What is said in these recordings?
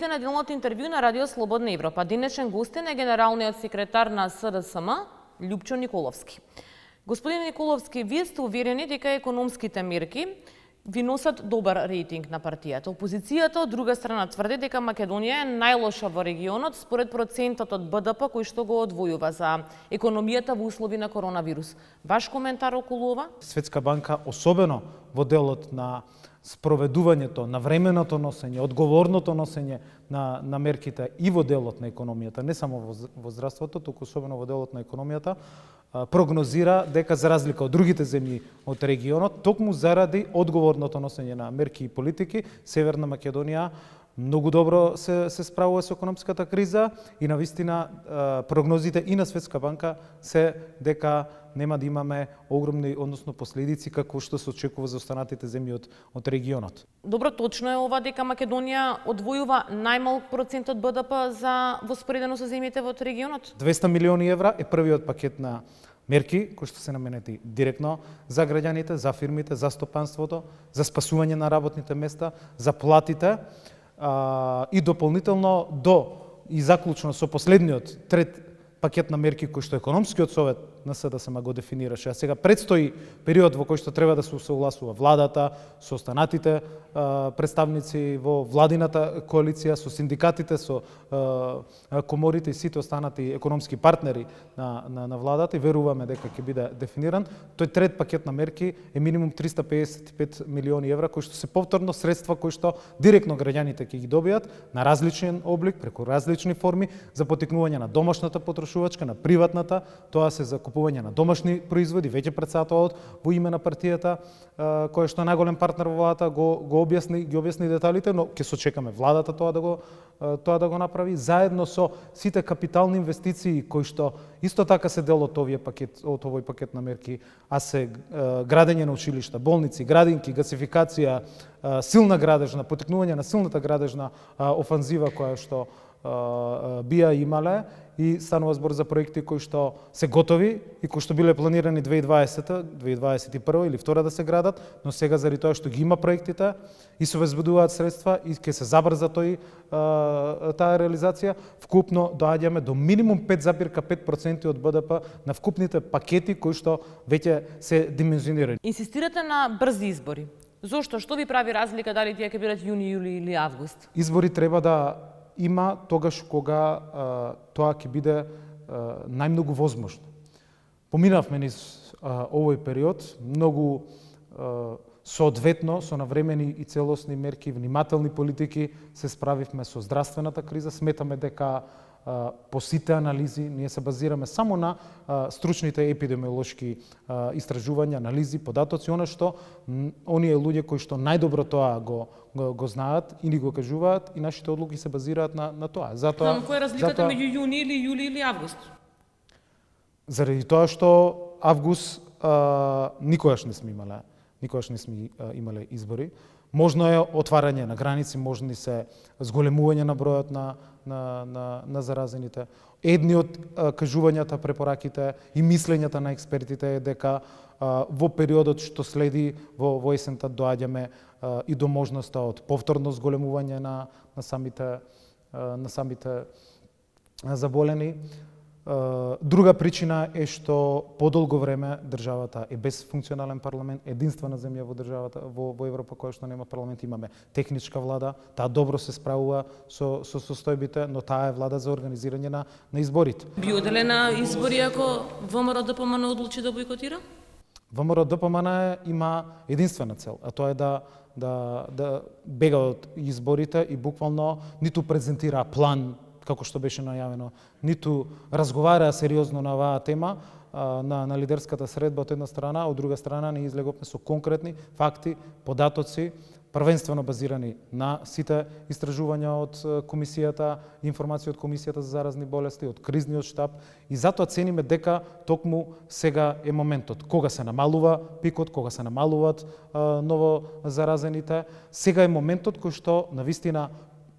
следите неделното интервју на Радио Слободна Европа. Денешен гостин е генералниот секретар на СДСМ, Љупчо Николовски. Господин Николовски, вие сте уверени дека економските мерки ви носат добар рейтинг на партијата. Опозицијата од друга страна тврди дека Македонија е најлоша во регионот според процентот од БДП кој што го одвојува за економијата во услови на коронавирус. Ваш коментар околу ова? Светска банка, особено во делот на спроведувањето, на временото носење, одговорното носење на мерките и во делот на економијата, не само во здравството, туку особено во делот на економијата, прогнозира дека за разлика од другите земји од регионот, токму заради одговорното носење на мерки и политики, Северна Македонија многу добро се справува со економската криза и навистина прогнозите и на Светска банка се дека нема да имаме огромни, односно последици како што се очекува за останатите земји од регионот. Добро, точно е ова дека Македонија одвојува најмалку процент од БДП за воспоредено со земјите во регионот? 200 милиони евра е првиот пакет на мерки кои што се наменети директно за граѓаните, за фирмите, за стопанството, за спасување на работните места, за платите и дополнително до и заклучно со последниот трет пакет на мерки кој што економскиот совет на СДСМ го дефинираше, а сега предстои период во кој што треба да се согласува владата со останатите представници во владината коалиција, со синдикатите, со коморите и сите останати економски партнери на владата и веруваме дека ќе биде дефиниран. Тој трет пакет на мерки е минимум 355 милиони евра кои што се повторно средства кои што директно граѓаните ќе ги добијат на различен облик, преку различни форми за поттикнување на домашната потрошувачка, на приватната, тоа се за купување на домашни производи, веќе председателот во име на партијата која што е најголем партнер во владата ги објасни деталите, но ќе сочекаме владата тоа да го направи заедно со сите капитални инвестиции кои што исто така се дел од овој пакет на мерки, а се градење на училишта, болници, градинки, гасификација, силна градежна, поттикнување на силната градежна офанзива која што бија имале и станува збор за проекти кои што се готови и кои што биле планирани 2020, 2021 или втора да се градат, но сега заради тоа што ги има проектите и се обезбедуваат средства и ќе се забрза таа реализација, вкупно доаѓаме до минимум 5,5% од БДП на вкупните пакети кои што веќе се димензионирани. Инсистирате на брзи избори. Зошто? Што ви прави разлика дали тие ќе бидат јуни, јули или август? Избори треба да има тогаш кога тоа ќе биде најмногу возможно. Поминавме низ овој период, многу соодветно, со навремени и целосни мерки, внимателни политики, се справивме со здравствената криза. Сметаме дека по сите анализи, ние се базираме само на стручните епидемиолошки истражувања, анализи, податоци, она што оние луѓе кои што најдобро тоа го знаат и ни го кажуваат и нашите одлуки се базираат на тоа. Затоа која е разликата меѓу јуни или јули или август? Заради тоа што август никогаш не сме имале избори. Можно е отварање на граници, можни се зголемување на бројот на заразените. Едни од кажувањата, препораките и мислењата на експертите е дека во периодот што следи во есента доаѓаме и до можноста од повторно зголемување на самите заболени. Друга причина е што подолго време државата е без функционален парламент, единствена земја во државата во Европа која што нема парламент, имаме техничка влада, таа добро се справува со состојбите, но таа е влада за организирање на изборите. Би оделена избори ако ВМРО ДПМН одлучи да бойкотира? ВМРО ДПМН има единствена цел, а тоа е да бега од изборите и буквално ниту презентира план како што беше најавено, ниту разговара сериозно на оваа тема на лидерската средба од една страна, од друга страна не излеговме со конкретни факти, податоци, првенствено базирани на сите истражувања од комисијата, информации од комисијата за заразни болести, од кризниот штаб и затоа цениме дека токму сега е моментот кога се намалува пикот, кога се намалуваат ново заразените, сега е моментот кој што навистина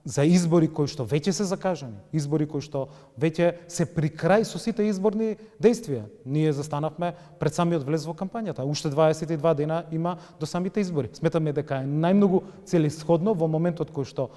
за избори кои што веќе се закажани, избори кои што веќе се при крај со сите изборни действија. Ние застанавме пред самиот влез во кампањата. Уште 22 дена има до самите избори. Сметаме дека е најмногу целесходно во моментот кој што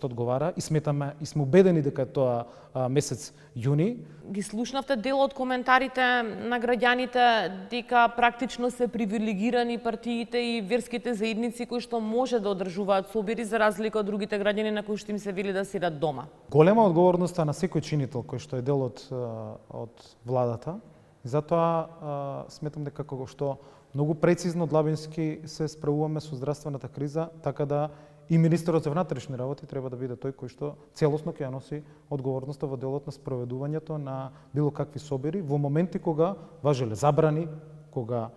одговара и сметаме и сме убедени дека тоа месец јуни. Ги слушнавте дел од коментарите на граѓаните дека практично се привилегирани партиите и верските заедници кои што може да одржуваат собери за разлика од другите граѓани на кои што им се вели да седат дома. Голема одговорноста на секој чинител кој што е дел од владата. И затоа сметам дека како што многу прецизно длабински се справуваме со здравствената криза, така да и министерот за внатрешни работи треба да биде тој кој што целосно ќе ја носи одговорноста во делот на спроведувањето на било какви собери во моменти кога важеле забрани, кога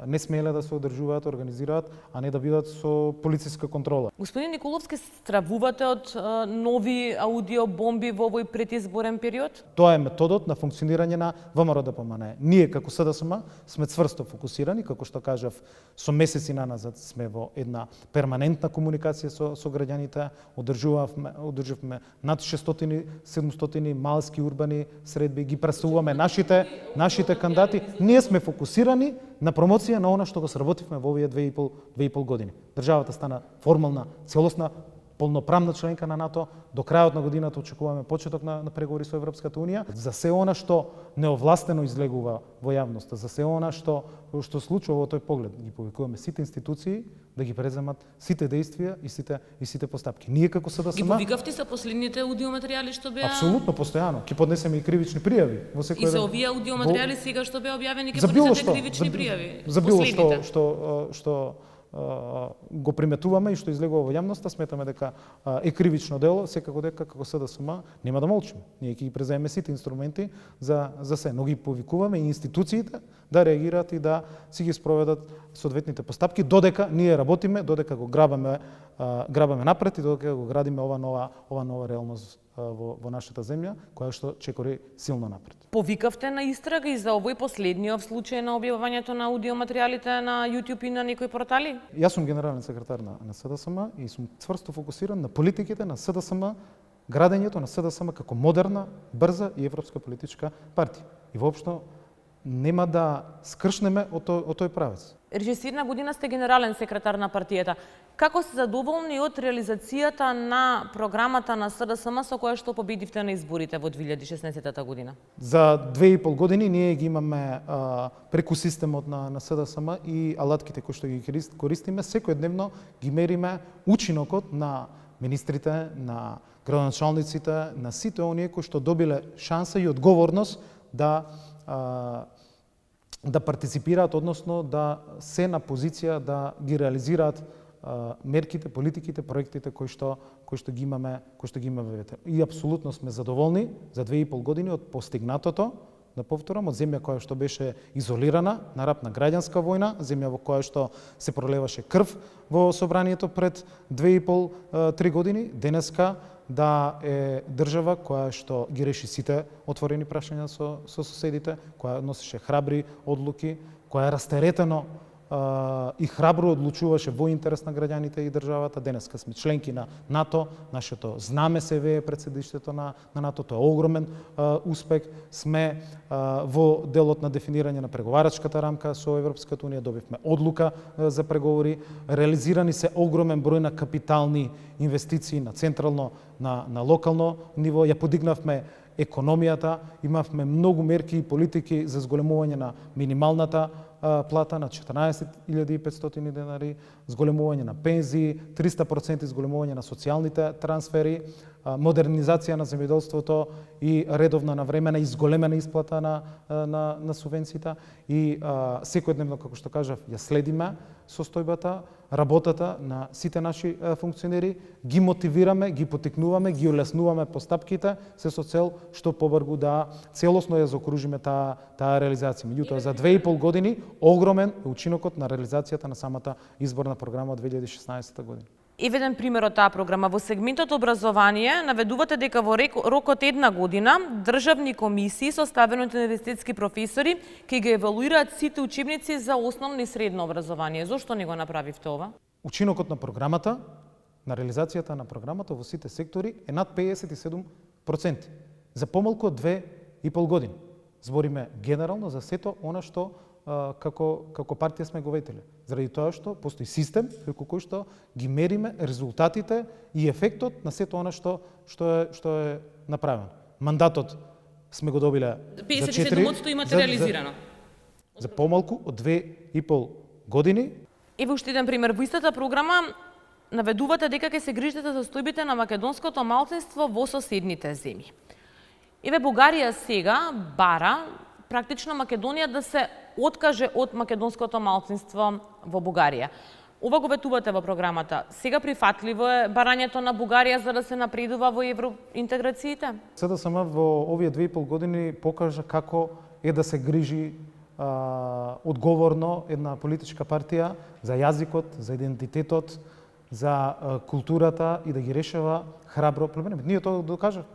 не смеле да се одржуваат, организираат, а не да бидат со полициска контрола. Господин Николовски, стравувате од нови аудиобомби во овој предизборен период? Тоа е методот на функционирање на ВМРО-ДПМНЕ. Ние како СДСМ сме цврсто фокусирани, како што кажав, со месеци наназад сме во една перманентна комуникација со граѓаните, одржавме над 600-700 малски урбани средби, ги представуваме нашите кандидати. Ние сме фокусирани на промоција на она што го сработивме во овие 2,5 години. Државата стана формална, целосна, полноправна членка на НАТО. До крајот на годината очекуваме почеток на преговори со Европската унија. За се она што неовластено излегува во јавноста, за се она што случува во тој поглед, ги повикуваме сите институции да ги преземат сите действија и сите постапки. Ние како СДСМ ги повикавте за последните аудиоматеријали што беа апсолутно постојано. Ќе поднесеме и кривични пријави во секој и за овие аудиоматеријали сега што беа објавени ќе поднесете кривични пријави. За било што го приметуваме и што излегува во јавноста, сметаме дека е кривично дело, секако дека како СДСМ нема да молчиме. Ние ќе ги преземеме сите инструменти за се, но ги повикуваме и институциите да реагираат и да си ги спроведат соодветните постапки, додека ние работиме, додека го грабаме напред и додека го градиме ова нова реалност во нашата земја, која што чекори силно напред. Повикавте на истрага и за овој последниот случај на објавувањето на аудиоматеријалите на YouTube и на некои портали? Јас сум генерален секретар на СДСМ и сум цврсто фокусиран на политиките на СДСМ, градењето на СДСМ како модерна, брза и европска политичка партија. И воопшто нема да скршнеме од тој правец. Режисирна година сте генерален секретар на партијата. Како се задоволни од реализацијата на програмата на СДСМ со која што победивте на изборите во 2016 година? За 2,5 години ние ги имаме преку системот на СДСМ и алатките кои што ги користиме, секојдневно ги мериме учинокот на министрите, на градоначалниците, на сите оние кои што добиле шанса и одговорност да партиципираат, односно да се на позиција да ги реализираат мерките, политиките, проектите кои што ги имаме вете. И апсолутно сме задоволни за 2,5 години од постигнатото, да повторам, од земја која што беше изолирана, на раб на граѓанска војна, земја во која што се пролеваше крв во собранието пред 2,5-3 години, денеска да е држава која што ги реши сите отворени прашања со соседите, која носеше храбри одлуки, која растеретено и храбро одлучуваше во интерес на граѓаните и државата. Денеска сме членки на НАТО, нашето знаме се вее пред седиштето на НАТО, тоа е огромен успех. Сме во делот на дефинирање на преговарачката рамка со Европската унија, добивме одлука за преговори, реализирани се огромен број на капитални инвестиции на централно, на локално ниво, ја подигнавме економијата, имавме многу мерки и политики за зголемување на минималната плата на 14.500 денари, зголемување на пензии, 300% зголемување на социјалните трансфери, модернизација на земјоделството и редовна навремена и зголемена исплата на субвенциите и секојдневно, како што кажав, ја следиме состојбата, работата на сите наши функционери, ги мотивираме, ги потикнуваме, ги улеснуваме постапките, се со цел што побрзо да целосно ја заокружиме таа реализација. Меѓутоа, за 2,5 години огромен е учинокот на реализацијата на самата изборна програма од 2016 година. Еведен пример од таа програма. Во сегментот образование наведувате дека во рок од една година државни комисии составени од универзитетски професори ќе ги евалуираат сите учебници за основно и средно образование. Зошто не го направивте ова? Учинокот на програмата на реализацијата на програмата во сите сектори е над 57%. За помалку од 2,5 години. Збориме генерално за сето она што како партија сме го ветеле. Заради тоа што постои систем преку кој што ги мериме резултатите и ефектот на сето она што е направено. Мандатот сме го добиле за 57% имате реализирано. За помалку од 2,5 години. Еве уште еден пример. Во истата програма наведувате дека ќе се грижите за состојбите на македонското малцинство во соседните земји. Еве Бугарија сега бара практично Македонија да се откаже од македонското малцинство во Бугарија. Ова го ветувате во програмата. Сега прифатливо е барањето на Бугарија за да се напредува во евроинтеграциите? СДСМ во овие 2,5 години покажа како е да се грижи одговорно една политичка партија за јазикот, за идентитетот, за културата и да ги решава храбро проблемите. Ние тоа го докажавме.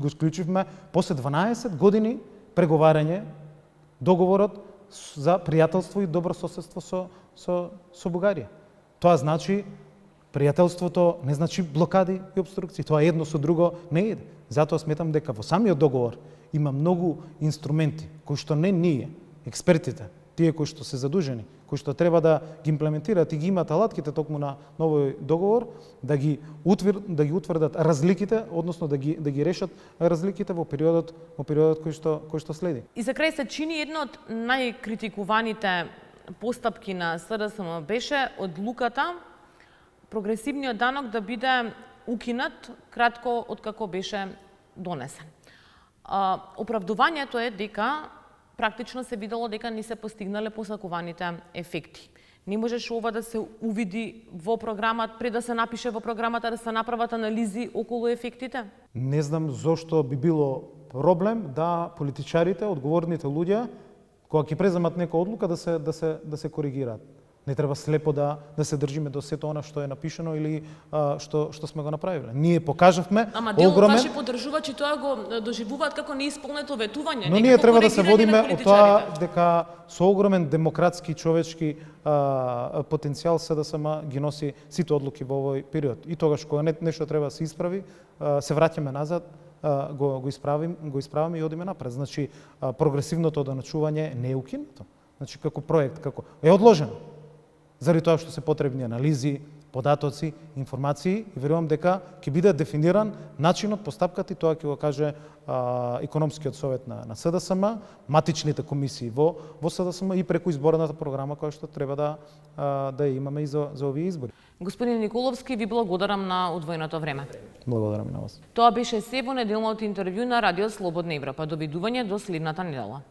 Го склучивме после 12 години преговарање договорот за пријателство и добро соседство со Бугарија. Тоа значи пријателството, не значи блокади и обструкции. Тоа едно со друго не иде. Затоа сметам дека во самиот договор има многу инструменти кои што не ние, експертите, тие кои што се задужени, кои што треба да ги имплементираат и ги имаат алатките токму на новој договор, да ги утврдат разликите, односно да ги решат разликите во периодот кој што следи. И за крај се чини една од најкритикуваните постапки на СДСМ беше одлуката прогресивниот данок да биде укинат кратко откако беше донесен. Оправдувањето е дека практично се видело дека не се постигнале посакуваните ефекти. Не можеше ова да се увиди во програмата, пред да се напише во програмата, да се направат анализи околу ефектите? Не знам зошто би било проблем да политичарите, одговорните луѓе, кога ќе преземат нека одлука, да се коригираат. Не треба слепо да се држиме до сето она што е напишано или што сме го направиле. Ние покажавме огромен... Ама дел огромен... ваши поддржувачи тоа го доживуваат како неисполнето ветување. Но ние треба да се водиме од тоа дека со огромен демократски човечки потенцијал СДСМ ги носи сите одлуки во овој период. И тогаш кога нешто треба да се исправи, се враќаме назад, го исправаме и одиме напред. Значи прогресивното доначување не е укинато. Значи како проект, како е одложено. Заради тоа што се потребни анализи, податоци, информации и верувам дека ќе биде дефиниран начинот, постапката и тоа ќе го каже економскиот совет на СДСМ, матичните комисии во СДСМ и преку изборната програма која што треба да имаме и за овие избори. Господин Николовски, ви благодарам на одвоеното време. Благодарам и на вас. Тоа беше се во неделното интервју на Радио Слободна Европа. Довидување до следната недела.